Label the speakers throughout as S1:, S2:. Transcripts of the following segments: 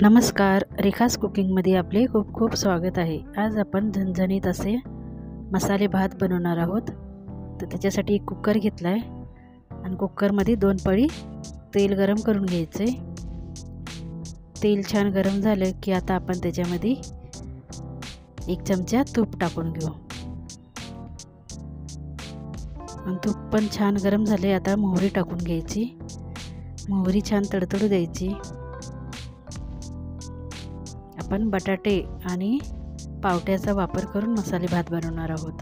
S1: नमस्कार, रेखास कुकिंगमध्ये आपले खूप खूप स्वागत आहे। आज आपण झणझणीत असे मसाले भात बनवणार आहोत। तर त्याच्यासाठी एक कुकर घेतला आहे आणि कुकरमध्ये 2 पळी तेल गरम करून घ्यायचे। तेल छान गरम झालं की आता आपण त्याच्यामध्ये 1 चमचा तूप टाकून घेऊ। आणि तूप पण छान गरम झाले, आता मोहरी टाकून घ्यायची। मोहरी छान तडतडू द्यायची। आपण बटाटे आणि पावट्याचा वापर करून मसाले भात बनवणार आहोत।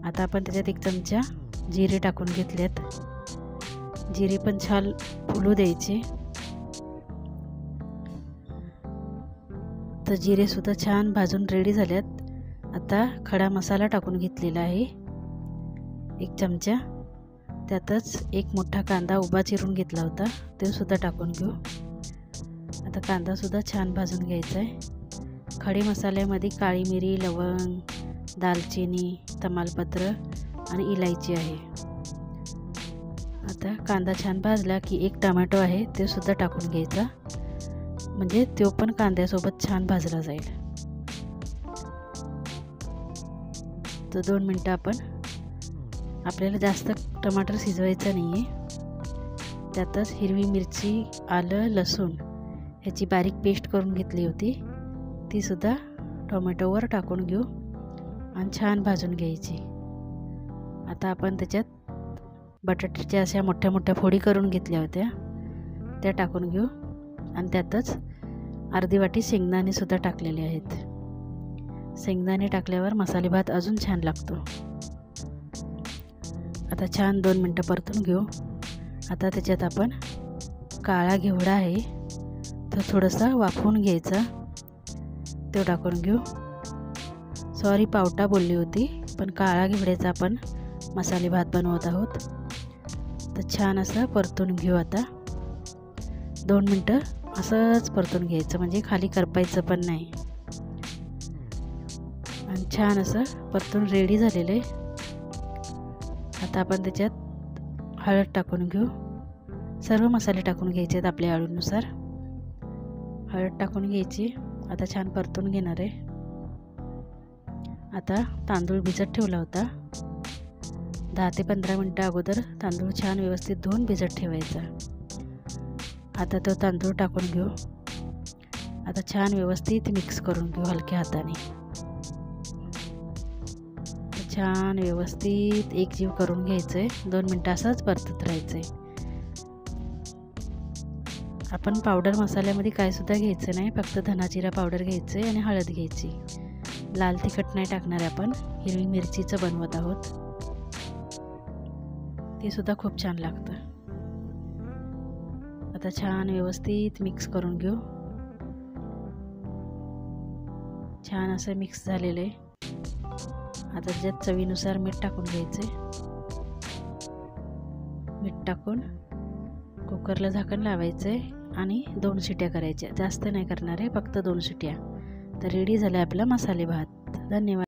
S1: आता आपण त्याच्यात 1 चमचा जिरे टाकून घेतलेत। जिरे पण छान फुलू द्यायचे। तर जिरे सुद्धा छान भाजून रेडी झालेत। आता खडा मसाला टाकून घेतलेला आहे 1 चमचा। त्यातच 1 मोठा कांदा उभा चिरून घेतला होता, ते सुद्धा टाकून घेऊ। आता कांदा सुद्धा छान भाजून घ्यायचा आहे। खडे मसाल्यामध्ये काळी मिरी, लवंग, दालचिनी, तमालपत्र आणि इलायची आहे। आता कांदा छान भाजला की 1 टोमॅटो आहे, ते सुद्धा टाकून घ्यायचा, म्हणजे तो पण कांद्यासोबत छान भाजला जाईल। तर 2 मिनिटं आपल्याला जास्त टमाटर शिजवायचं नाही आहे। त्यातच हिरवी मिरची, आलं, लसूण ह्याची बारीक पेस्ट करून घेतली होती, ती सुद्धा टोमॅटोवर टाकून घेऊ आणि छान भाजून घ्यायची। आता आपण त्याच्यात बटाट्याच्या अशा मोठ्या मोठ्या फोडी करून घेतल्या होत्या, त्या टाकून घेऊ आणि त्यातच अर्धी वाटी शेंगदाणे सुद्धा टाकलेले आहेत। शेंगदाणे टाकल्यावर मसाले भात अजून छान लागतो। आता छान 2 मिनिटं परतून घेऊ। आता त्याच्यात आपण काळा घेवडा आहे, तो थोडासा वाफवून घ्यायचा, तो टाकून घेऊ। सॉरी, पावटा बोलली होती, पण काळा घेवड्याचा आपण मसाले भात बनवत आहोत। तर छान असं परतून घेऊ। आता 2 मिनिटं असंच परतून घ्यायचं, म्हणजे खाली करपायचं पण नाही। आणि छान असं परतून रेडी झालेलं आहे। आता आपण त्याच्यात हळद टाकून घेऊ। सर्व मसाले टाकून घ्यायचे आहेत आपल्या आवडीनुसार। हळद टाकून घ्यायची। आता छान परतून घेणार आहे। आता तांदूळ भिजत ठेवला होता, 10 ते 15 मिनिटं अगोदर तांदूळ छान व्यवस्थित धुवून भिजत ठेवायचा। आता तो तांदूळ टाकून घेऊ। आता छान व्यवस्थित मिक्स करून घेऊ हलक्या हाताने। छान व्यवस्थित एकजीव करून घ्यायचंय। 2 मिनिटं असंच परतत राहायचंय। आपण पावडर मसाल्यामध्ये काय सुद्धा घ्यायचं नाही, फक्त धना जिरा पावडर घ्यायचे आणि हळद घ्यायची। लाल तिखट नाही टाकणार, आपण हिरवी मिरचीचं बनवत आहोत, ते सुद्धा खूप छान लागतं। आता छान व्यवस्थित मिक्स करून घेऊ। छान असं मिक्स झालेलं आहे। आता त्याच्यात चवीनुसार मीठ टाकून घ्यायचे। मीठ टाकून कुकरला झाकण लावायचे आणि 2 शिट्या करायच्या, जास्त नाही करणार आहे, फक्त 2 शिट्या। तर रेडी झाला आपला मसाले भात। धन्यवाद।